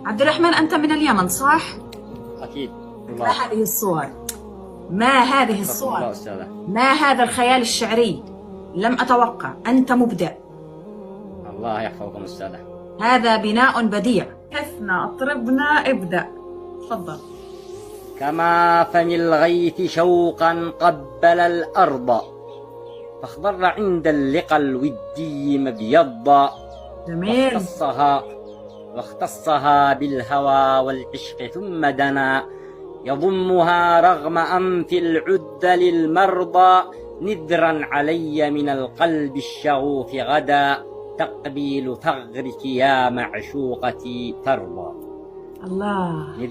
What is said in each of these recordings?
عبد الرحمن، أنت من اليمن صح؟ أكيد. ما الله. هذه الصور؟ ما هذه استغفر الله الصور؟ أستاذة. ما هذا الخيال الشعري؟ لم أتوقع. أنت مبدع. الله يحفظكم أستاذة. هذا بناء بديع. حفنا أطربنا ابدأ. تفضل. كما فم الغيث شوقا قبل الأرض، فاخضر عند اللقى الودي مبيضا. جميل. واختصها بالهوى والعشق ثم دنا، يضمها رغم أنف العد للمرضى. نذرا علي من القلب الشغوف غدا، تقبيل ثغرك يا معشوقتي ترضى. الله.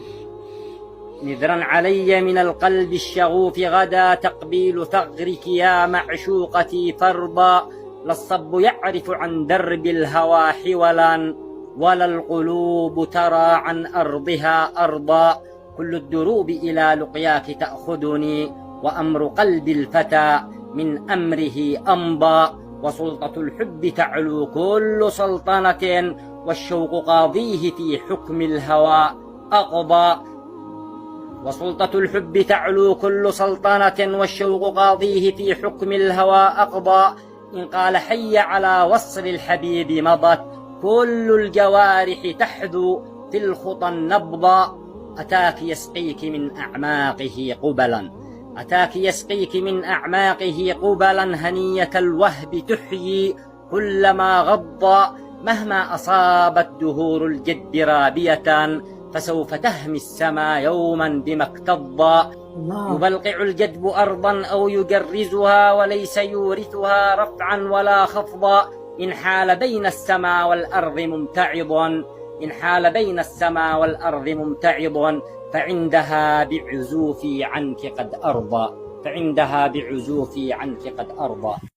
نذرا علي من القلب الشغوف غدا، تقبيل ثغرك يا معشوقتي ترضى. لا الصب يعرف عن درب الهوى حولا، ولا القلوب ترى عن أرضها أرضا. كل الدروب إلى لقياك تأخذني، وأمر قلب الفتى من أمره أمضى. وسلطة الحب تعلو كل سلطنة، والشوق قاضيه في حكم الهوى أقضى. وسلطة الحب تعلو كل سلطنة، والشوق قاضيه في حكم الهوى أقضى. إن قال حي على وصل الحبيب مضت، كل الجوارح تحذو في الخطى النبضا. أتاك يسقيك من أعماقه قبلا، أتاك يسقيك من أعماقه قبلا. هنية الوهب تحيي كلما غض، مهما أصابت دهور الجد رابية، فسوف تهمي السما يوما بما اكتضا. يبلقع الجدب أرضا أو يجرزها، وليس يورثها رفعا ولا خفضا. إن حال بين السماء والأرض ممتعض، إن حال بين السماء والأرض ممتعض، فعندها بعزوفي عنك قد أرضى، فعندها بعزوفي عنك قد أرضى.